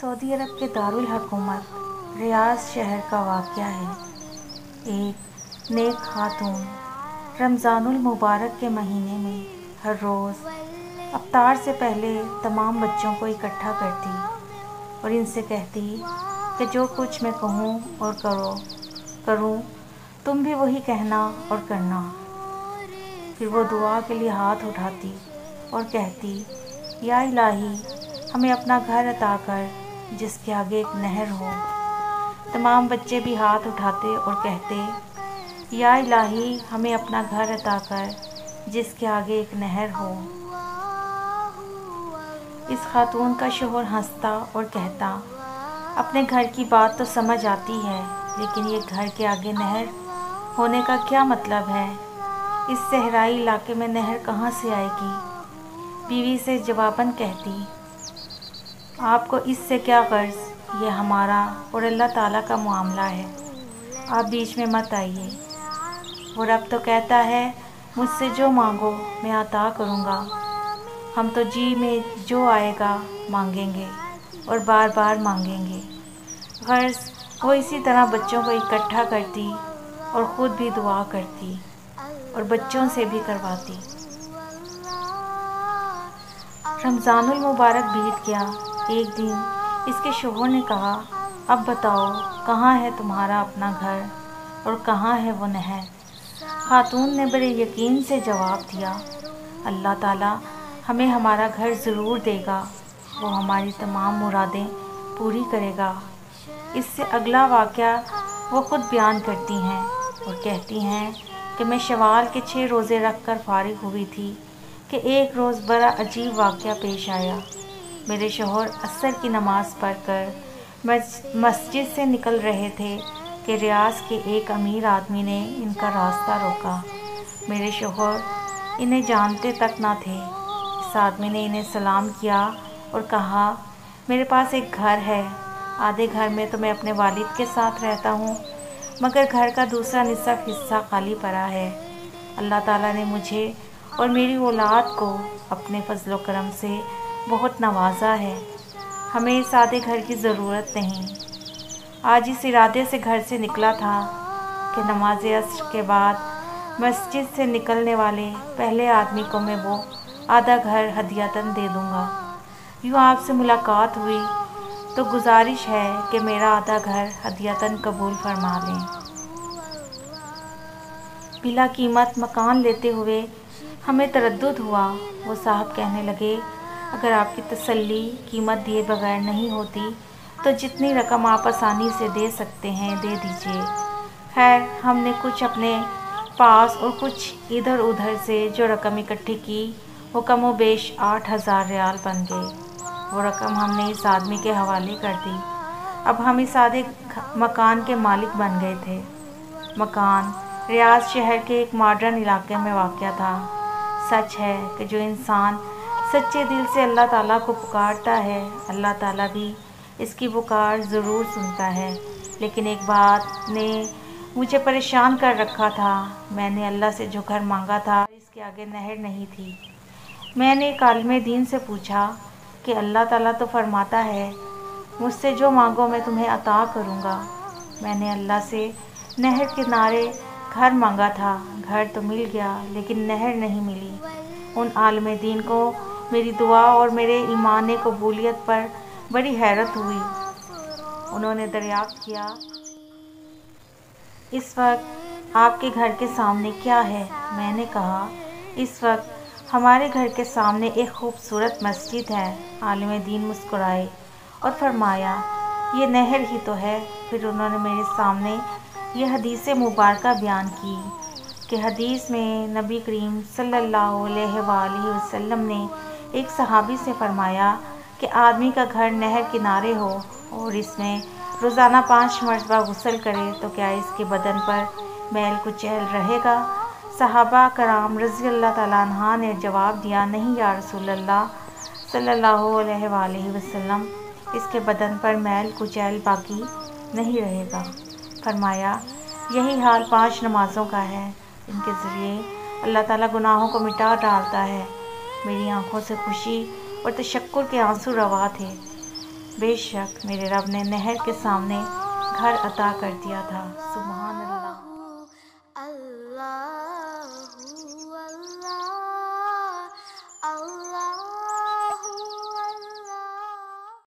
سعودی عرب کے دارالحکومت ریاض شہر کا واقعہ ہے۔ ایک نیک خاتون رمضان المبارک کے مہینے میں ہر روز افطار سے پہلے تمام بچوں کو اکٹھا کرتی اور ان سے کہتی کہ جو کچھ میں کہوں اور کروں تم بھی وہی کہنا اور کرنا۔ پھر وہ دعا کے لیے ہاتھ اٹھاتی اور کہتی، یا الہی ہمیں اپنا گھر عطا کر جس کے آگے ایک نہر ہو۔ تمام بچے بھی ہاتھ اٹھاتے اور کہتے، یا الہی ہمیں اپنا گھر عطا کر جس کے آگے ایک نہر ہو۔ اس خاتون کا شوہر ہنستا اور کہتا، اپنے گھر کی بات تو سمجھ آتی ہے، لیکن یہ گھر کے آگے نہر ہونے کا کیا مطلب ہے؟ اس صحرائی علاقے میں نہر کہاں سے آئے گی؟ بیوی سے جواباً کہتی، آپ کو اس سے کیا غرض؟ یہ ہمارا اور اللہ تعالیٰ کا معاملہ ہے، آپ بیچ میں مت آئیے۔ وہ رب تو کہتا ہے، مجھ سے جو مانگو میں عطا کروں گا۔ ہم تو جی میں جو آئے گا مانگیں گے اور بار بار مانگیں گے۔ غرض وہ اسی طرح بچوں کو اکٹھا کرتی اور خود بھی دعا کرتی اور بچوں سے بھی کرواتی۔ رمضان المبارک بیت گیا۔ ایک دن اس کے شوہر نے کہا، اب بتاؤ کہاں ہے تمہارا اپنا گھر اور کہاں ہے وہ نہر؟ خاتون نے بڑے یقین سے جواب دیا، اللہ تعالیٰ ہمیں ہمارا گھر ضرور دے گا، وہ ہماری تمام مرادیں پوری کرے گا۔ اس سے اگلا واقعہ وہ خود بیان کرتی ہیں اور کہتی ہیں کہ میں شوال کے 6 روزے رکھ کر فارغ ہوئی تھی کہ ایک روز بڑا عجیب واقعہ پیش آیا۔ میرے شوہر عصر کی نماز پڑھ کر مسجد سے نکل رہے تھے کہ ریاض کے ایک امیر آدمی نے ان کا راستہ روکا۔ میرے شوہر انہیں جانتے تک نہ تھے۔ اس آدمی نے انہیں سلام کیا اور کہا، میرے پاس ایک گھر ہے، آدھے گھر میں تو میں اپنے والد کے ساتھ رہتا ہوں، مگر گھر کا دوسرا نصف حصہ خالی پڑا ہے۔ اللہ تعالیٰ نے مجھے اور میری اولاد کو اپنے فضل و کرم سے بہت نوازا ہے، ہمیں اس آدھے گھر کی ضرورت نہیں۔ آج اس ارادے سے گھر سے نکلا تھا کہ نماز عصر کے بعد مسجد سے نکلنے والے پہلے آدمی کو میں وہ آدھا گھر ہدیۃً دے دوں گا۔ یوں آپ سے ملاقات ہوئی تو گزارش ہے کہ میرا آدھا گھر ہدیۃً قبول فرما لیں۔ بلا قیمت مکان لیتے ہوئے ہمیں تردد ہوا۔ وہ صاحب کہنے لگے، اگر آپ کی تسلی قیمت دیے بغیر نہیں ہوتی تو جتنی رقم آپ آسانی سے دے سکتے ہیں دے دیجیے۔ خیر ہم نے کچھ اپنے پاس اور کچھ ادھر ادھر سے جو رقم اکٹھی کی وہ کم و بیش 8,000 ریال بن گئے۔ وہ رقم ہم نے اس آدمی کے حوالے کر دی۔ اب ہم اس آدھے مکان کے مالک بن گئے تھے۔ مکان ریاض شہر کے ایک ماڈرن علاقے میں واقع تھا۔ سچ ہے کہ جو انسان سچے دل سے اللہ تعالیٰ کو پکارتا ہے، اللہ تعالیٰ بھی اس کی پکار ضرور سنتا ہے۔ لیکن ایک بات نے مجھے پریشان کر رکھا تھا، میں نے اللہ سے جو گھر مانگا تھا اس کے آگے نہر نہیں تھی۔ میں نے ایک عالم دین سے پوچھا کہ اللہ تعالیٰ تو فرماتا ہے، مجھ سے جو مانگو میں تمہیں عطا کروں گا۔ میں نے اللہ سے نہر کنارے گھر مانگا تھا، گھر تو مل گیا لیکن نہر نہیں ملی۔ ان عالم دین کو میری دعا اور میرے ایمان قبولیت پر بڑی حیرت ہوئی۔ انہوں نے دریافت کیا، اس وقت آپ کے گھر کے سامنے کیا ہے؟ میں نے کہا، اس وقت ہمارے گھر کے سامنے ایک خوبصورت مسجد ہے۔ عالم دین مسکرائے اور فرمایا، یہ نہر ہی تو ہے۔ پھر انہوں نے میرے سامنے یہ حدیث مبارکہ بیان کی کہ حدیث میں نبی کریم صلی اللہ علیہ وآلہ وسلم نے ایک صحابی سے فرمایا کہ آدمی کا گھر نہر کنارے ہو اور اس میں روزانہ 5 مرتبہ غسل کرے تو کیا اس کے بدن پر میل کچیل رہے گا؟ صحابہ کرام رضی اللہ تعالیٰ عنہ نے جواب دیا، نہیں یا رسول اللہ صلی اللہ علیہ وآلہ وسلم، اس کے بدن پر میل کچیل باقی نہیں رہے گا۔ فرمایا، یہی حال 5 نمازوں کا ہے، ان کے ذریعے اللہ تعالیٰ گناہوں کو مٹا ڈالتا ہے۔ میری آنکھوں سے خوشی اور تشکر کے آنسو روا تھے۔ بے شک میرے رب نے نہر کے سامنے گھر عطا کر دیا تھا۔ سبحان